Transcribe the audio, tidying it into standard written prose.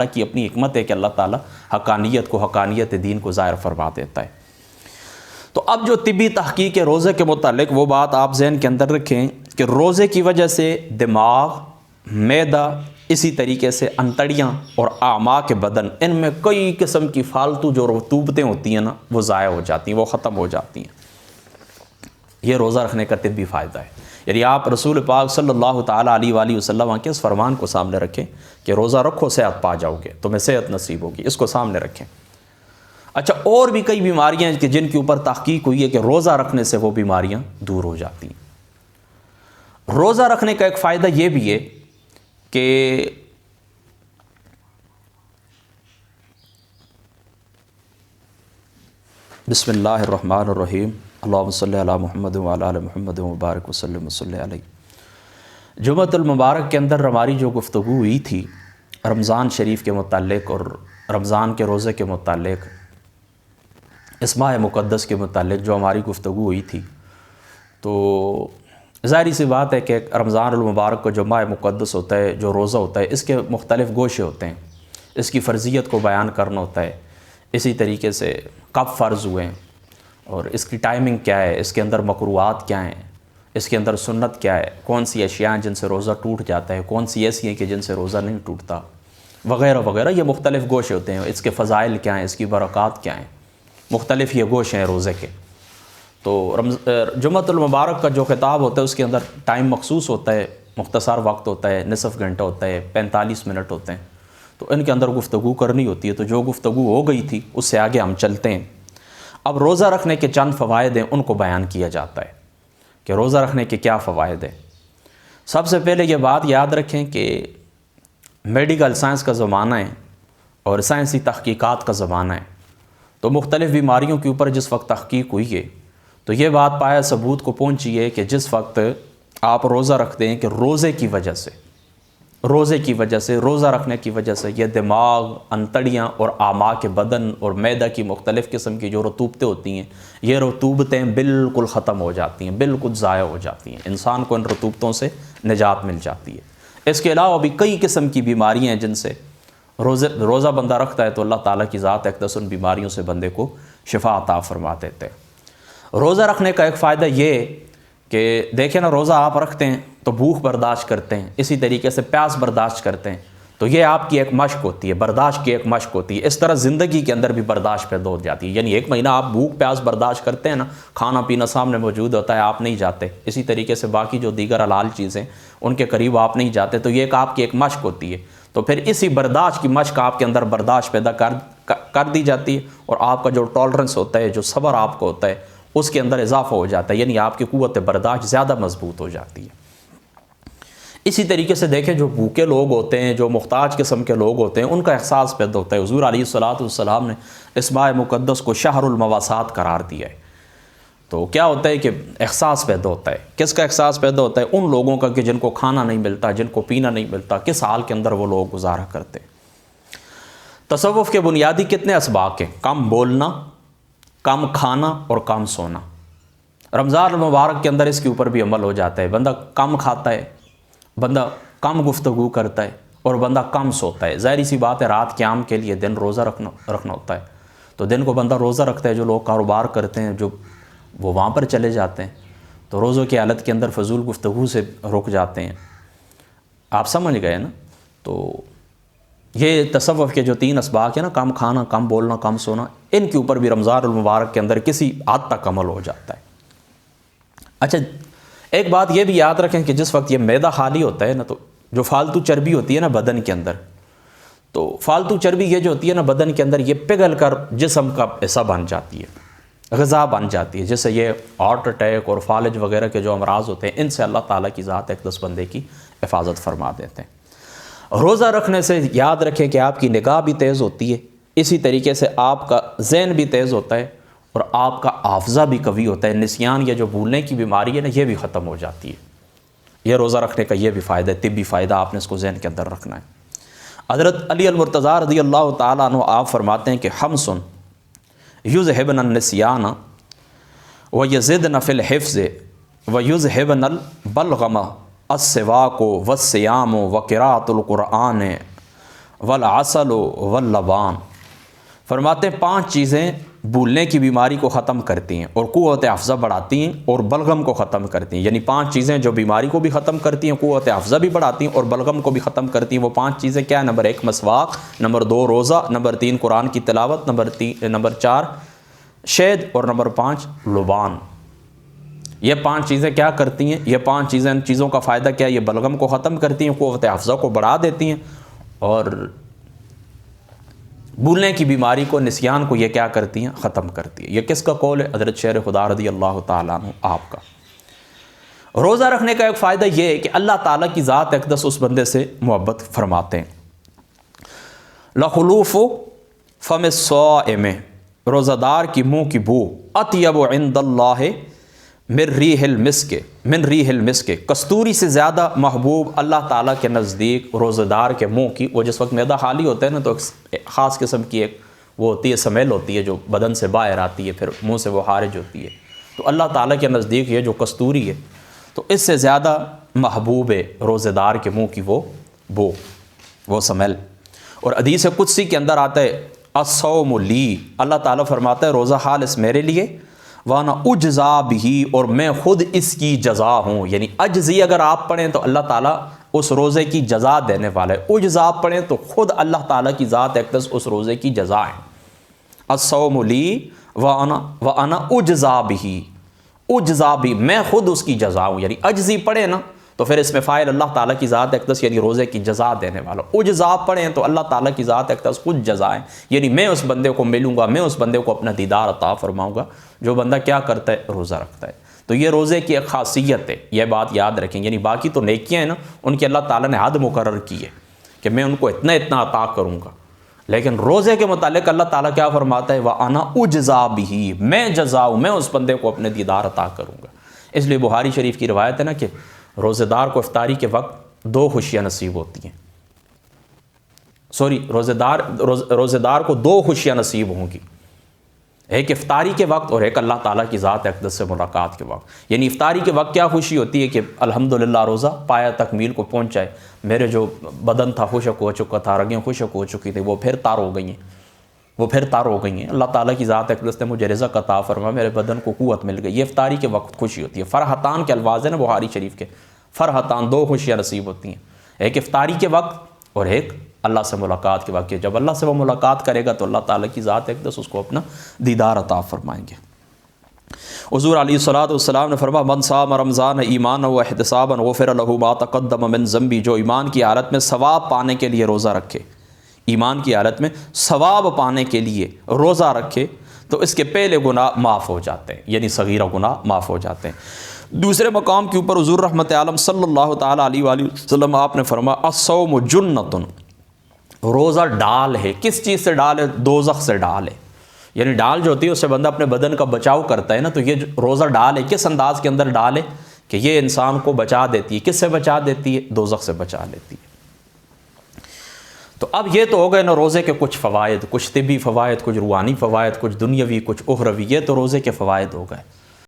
کی اپنی حکمت ہے کہ اللہ تعالیٰ حقانیت دین کو ظاہر فرما دیتا ہے۔ تو اب جو طبی تحقیق ہے روزے کے متعلق، وہ بات آپ ذہن کے اندر رکھیں کہ روزے کی وجہ سے دماغ، معدہ، اسی طریقے سے انتڑیاں اور اعماق بدن، ان میں کئی قسم کی فالتو جو رطوبتیں ہوتی ہیں نا، وہ ضائع ہو جاتی ہیں، وہ ختم ہو جاتی ہیں۔ یہ روزہ رکھنے کا طبی فائدہ ہے۔ یعنی آپ رسول پاک صلی اللہ تعالیٰ علیہ وآلہ وسلم کے اس فرمان کو سامنے رکھیں کہ روزہ رکھو صحت پا جاؤ گے، تمہیں صحت نصیب ہوگی، اس کو سامنے رکھیں۔ اچھا، اور بھی کئی بیماریاں ہیں کہ جن کے اوپر تحقیق ہوئی ہے کہ روزہ رکھنے سے وہ بیماریاں دور ہو جاتی ہیں۔ روزہ رکھنے کا ایک فائدہ یہ بھی ہے کہ بسم اللہ الرحمن الرحیم، اللہم صلی علی محمد وعلی آل محمد وبارک وسلم وصلی علیہ۔ جمعۃ المبارک کے اندر ہماری جو گفتگو ہوئی تھی رمضان شریف کے متعلق اور رمضان کے روزے کے متعلق، اس ماہ مقدس کے متعلق جو ہماری گفتگو ہوئی تھی، تو ظاہری سی بات ہے کہ رمضان المبارک کو جو ماہ مقدس ہوتا ہے، جو روزہ ہوتا ہے، اس کے مختلف گوشے ہوتے ہیں، اس کی فرضیت کو بیان کرنا ہوتا ہے، اسی طریقے سے کب فرض ہوئے ہیں اور اس کی ٹائمنگ کیا ہے، اس کے اندر مکروہات کیا ہیں، اس کے اندر سنت کیا ہے، کون سی اشیاء ہیں جن سے روزہ ٹوٹ جاتا ہے، کون سی ایسی ہیں کہ جن سے روزہ نہیں ٹوٹتا، وغیرہ وغیرہ۔ یہ مختلف گوشے ہوتے ہیں، اس کے فضائل کیا ہیں، اس کی برکات کیا ہیں، مختلف یہ گوشے ہیں روزے کے۔ تو جمعۃ المبارک کا جو خطاب ہوتا ہے اس کے اندر ٹائم مخصوص ہوتا ہے، مختصر وقت ہوتا ہے، نصف گھنٹہ ہوتا ہے، 45 منٹ ہوتے ہیں، تو ان کے اندر گفتگو کرنی ہوتی ہے۔ تو جو گفتگو ہو گئی تھی اس سے آگے ہم چلتے ہیں۔ اب روزہ رکھنے کے چند فوائد ہیں، ان کو بیان کیا جاتا ہے کہ روزہ رکھنے کے کیا فوائد ہیں۔ سب سے پہلے یہ بات یاد رکھیں کہ میڈیکل سائنس کا زمانہ ہے اور سائنسی تحقیقات کا زمانہ ہے، تو مختلف بیماریوں کے اوپر جس وقت تحقیق ہوئی ہے تو یہ بات پایا ثبوت کو پہنچی ہے کہ جس وقت آپ روزہ رکھتے ہیں کہ روزے کی وجہ سے روزہ رکھنے کی وجہ سے یہ دماغ، انتڑیاں اور اعماق بدن اور معدہ کی مختلف قسم کی جو رطوبتیں ہوتی ہیں، یہ رطوبتیں بالکل ختم ہو جاتی ہیں، بالکل ضائع ہو جاتی ہیں، انسان کو ان رطوبتوں سے نجات مل جاتی ہے۔ اس کے علاوہ بھی کئی قسم کی بیماریاں ہیں جن سے روزہ بندہ رکھتا ہے تو اللہ تعالیٰ کی ذات اقدس ان بیماریوں سے بندے کو شفا عطا فرما دیتے ہیں۔ روزہ رکھنے کا ایک فائدہ یہ کہ دیکھیں نا، روزہ آپ رکھتے ہیں تو بھوک برداشت کرتے ہیں، اسی طریقے سے پیاس برداشت کرتے ہیں، تو یہ آپ کی ایک مشق ہوتی ہے، برداشت کی ایک مشق ہوتی ہے۔ اس طرح زندگی کے اندر بھی برداشت پیدا ہو جاتی ہے، یعنی 1 مہینہ آپ بھوک پیاس برداشت کرتے ہیں نا، کھانا پینا سامنے موجود ہوتا ہے، آپ نہیں جاتے، اسی طریقے سے باقی جو دیگر حلال چیزیں ان کے قریب آپ نہیں جاتے، تو یہ ایک آپ کی ایک مشق ہوتی ہے۔ تو پھر اسی برداشت کی مشق آپ کے اندر برداشت پیدا کر دی جاتی ہے، اور آپ کا جو ٹالرنس ہوتا ہے، جو صبر آپ کو ہوتا ہے، اس کے اندر اضافہ ہو جاتا ہے، یعنی آپ کی قوت برداشت زیادہ مضبوط ہو جاتی ہے۔ اسی طریقے سے دیکھیں، جو بھوکے لوگ ہوتے ہیں، جو محتاج قسم کے لوگ ہوتے ہیں، ان کا احساس پیدا ہوتا ہے۔ حضور علیہ الصلوۃ والسلام نے اس ماہ مقدس کو شہر المواسات قرار دیا ہے۔ تو کیا ہوتا ہے کہ احساس پیدا ہوتا ہے، کس کا احساس پیدا ہوتا ہے؟ ان لوگوں کا کہ جن کو کھانا نہیں ملتا، جن کو پینا نہیں ملتا، کس حال کے اندر وہ لوگ گزارا کرتے ہیں۔ تصوف کے بنیادی کتنے اسباق ہیں؟ کم بولنا، کم کھانا اور کم سونا۔ رمضان المبارک کے اندر اس کے اوپر بھی عمل ہو جاتا ہے، بندہ کم کھاتا ہے، بندہ کم گفتگو کرتا ہے اور بندہ کم سوتا ہے۔ ظاہری سی بات ہے، رات قیام کے لیے دن روزہ رکھنا ہوتا ہے، تو دن کو بندہ روزہ رکھتا ہے۔ جو لوگ کاروبار کرتے ہیں، جو وہ وہاں پر چلے جاتے ہیں، تو روزوں کی حالت کے اندر فضول گفتگو سے رک جاتے ہیں۔ آپ سمجھ گئے نا؟ تو یہ تصوف کے جو 3 اسباق ہیں نا، کم کھانا، کم بولنا، کم سونا، ان کے اوپر بھی رمضان المبارک کے اندر کسی حد تک عمل ہو جاتا ہے۔ اچھا، ایک بات یہ بھی یاد رکھیں کہ جس وقت یہ معدہ خالی ہوتا ہے نا، تو جو فالتو چربی ہوتی ہے نا بدن کے اندر، تو فالتو چربی یہ جو ہوتی ہے نا بدن کے اندر، یہ پگھل کر جسم کا حصہ بن جاتی ہے، غذا بن جاتی ہے، جس سے یہ ہارٹ اٹیک اور فالج وغیرہ کے جو امراض ہوتے ہیں، ان سے اللہ تعالیٰ کی ذات اقدس بندے کی حفاظت فرما دیتے ہیں۔ روزہ رکھنے سے یاد رکھیں کہ آپ کی نگاہ بھی تیز ہوتی ہے، اسی طریقے سے آپ کا ذہن بھی تیز ہوتا ہے اور آپ کا حافظہ بھی قوی ہوتا ہے۔ نسیان یا جو بھولنے کی بیماری ہے نا، یہ بھی ختم ہو جاتی ہے۔ یہ روزہ رکھنے کا یہ بھی فائدہ ہے، طبی فائدہ، آپ نے اس کو ذہن کے اندر رکھنا ہے۔ حضرت علی المرتضیٰ رضی اللہ تعالیٰ عنہ آپ فرماتے ہیں کہ خمس یذہبن النسیان ویزدن فی الحفظ ویذہبن البلغم السواک والصیام وقراءۃ القرآن والعسل واللبان، فرماتے ہیں 5 چیزیں بھولنے کی بیماری کو ختم کرتی ہیں اور قوت افزا بڑھاتی ہیں اور بلغم کو ختم کرتی ہیں. یعنی 5 چیزیں جو بیماری کو بھی ختم کرتی ہیں، قوت افزا بھی بڑھاتی ہیں اور بلغم کو بھی ختم کرتی ہیں. وہ 5 چیزیں کیا ہیں؟ نمبر 1 مسواک، نمبر 2 روزہ، نمبر 3 قرآن کی تلاوت، نمبر 4 شہد اور نمبر 5 لبان. یہ 5 چیزیں کیا کرتی ہیں؟ یہ 5 چیزیں، ان چیزوں کا فائدہ کیا ہے؟ یہ بلغم کو ختم کرتی ہیں، قوت افزا کو بڑھا دیتی ہیں اور بھولنے کی بیماری کو، نسیان کو یہ کیا کرتی ہیں؟ ختم کرتی ہے. یہ کس کا قول ہے؟ حضرت شیر خدا رضی اللہ تعالیٰ عنہ آپ کا. روزہ رکھنے کا ایک فائدہ یہ ہے کہ اللہ تعالیٰ کی ذات اقدس اس بندے سے محبت فرماتے ہیں. لخلوف فم الصائم، روزہ دار کی منہ کی بو اطیب عند اللہ من ریح المسک، کستوری سے زیادہ محبوب اللہ تعالیٰ کے نزدیک روزہ دار کے منہ کی، وہ جس وقت معدہ خالی ہوتا ہے نا تو ایک خاص قسم کی ایک وہ ہوتی ہے، سمیل ہوتی ہے جو بدن سے باہر آتی ہے، پھر منہ سے وہ خارج ہوتی ہے. تو اللہ تعالیٰ کے نزدیک یہ جو کستوری ہے تو اس سے زیادہ محبوب ہے روزہ دار کے منہ کی وہ بو، وہ سمیل. اور حدیث قدسی کے اندر آتا ہے الصوم لی، اللہ تعالیٰ فرماتا ہے روزہ خالص میرے لیے، وانا اجزا بھی، اور میں خود اس کی جزا ہوں. یعنی اجزی اگر آپ پڑھیں تو اللہ تعالیٰ اس روزے کی جزا دینے والا ہے، اجزا آپ پڑھیں تو خود اللہ تعالیٰ کی ذات اقدس اس روزے کی جزا ہے. الصوم لی وانا اجزا بھی، میں خود اس کی جزا ہوں. یعنی اجزی پڑھیں نا تو پھر اس میں فاعل اللہ تعالیٰ کی ذات اقدس یعنی روزے کی جزا دینے والا. اجزا پڑھیں تو اللہ تعالیٰ کی ذات اقدس خود جزا ہے. یعنی میں اس بندے کو ملوں گا، میں اس بندے کو اپنا دیدار عطا فرماؤں گا جو بندہ کیا کرتا ہے؟ روزہ رکھتا ہے. تو یہ روزے کی ایک خاصیت ہے، یہ بات یاد رکھیں. یعنی باقی تو نیکیاں ہیں نا، ان کی اللہ تعالیٰ نے حد مقرر کی ہے کہ میں ان کو اتنا عطا کروں گا. لیکن روزے کے متعلق اللہ تعالیٰ کیا فرماتا ہے؟ وَأَنَا أُجْزَى بِهِ، میں جزا ہوں، میں اس بندے کو اپنے دیدار عطا کروں گا. اس لیے بخاری شریف کی روایت ہے نا کہ روزہ دار کو افطاری کے وقت 2 خوشیاں نصیب ہوتی ہیں. روزہ دار کو 2 خوشیاں نصیب ہوں گی، ایک افطاری کے وقت اور ایک اللہ تعالیٰ کی ذات اقدس سے ملاقات کے وقت. یعنی افطاری کے وقت کیا خوشی ہوتی ہے کہ الحمدللہ روزہ پایا تکمیل کو پہنچائے، میرے جو بدن تھا خشک ہو چکا تھا، رگیں خشک ہو چکی تھی، وہ پھر تار ہو گئی ہیں، اللہ تعالیٰ کی ذات اقدس نے مجھے رزق عطا فرما، میرے بدن کو قوت مل گئی. یہ افطاری کے وقت خوشی ہوتی ہے. فرحتان کے الفاظ ہیں نا بخاری شریف کے، فرحتان 2 خوشیاں نصیب ہوتی ہیں، ایک افطاری کے وقت اور ایک اللہ سے ملاقات کے وقت. جب اللہ سے وہ ملاقات کرے گا تو اللہ تعالیٰ کی ذات اقدس اس کو اپنا دیدار عطا فرمائیں گے. حضور علیہ الصلوۃ والسلام نے فرمایا من صام رمضان ایمانا و احتسابا غفر له ما تقدم من ذنبی، جو ایمان کی حالت میں ثواب پانے کے لیے روزہ رکھے، ایمان کی حالت میں ثواب پانے کے لیے روزہ رکھے تو اس کے پہلے گناہ معاف ہو جاتے ہیں، یعنی صغیرہ گناہ معاف ہو جاتے ہیں. دوسرے مقام کے اوپر حضور رحمت عالم صلی اللہ تعالیٰ علیہ وآلہ وسلم آپ نے فرمایا الصوم جنۃ، روزہ ڈال ہے. کس چیز سے ڈال ہے؟ دوزخ سے ڈال ہے. یعنی ڈال جو ہوتی ہے اس سے بندہ اپنے بدن کا بچاؤ کرتا ہے نا، تو یہ روزہ ڈال ہے. کس انداز کے اندر ڈال ہے کہ یہ انسان کو بچا دیتی ہے. کس سے بچا دیتی ہے؟ دوزخ سے بچا لیتی ہے. تو اب یہ تو ہو گئے نا روزے کے کچھ طبی فوائد، کچھ روحانی فوائد، کچھ دنیاوی، کچھ اخروی. یہ تو روزے کے فوائد ہو گئے.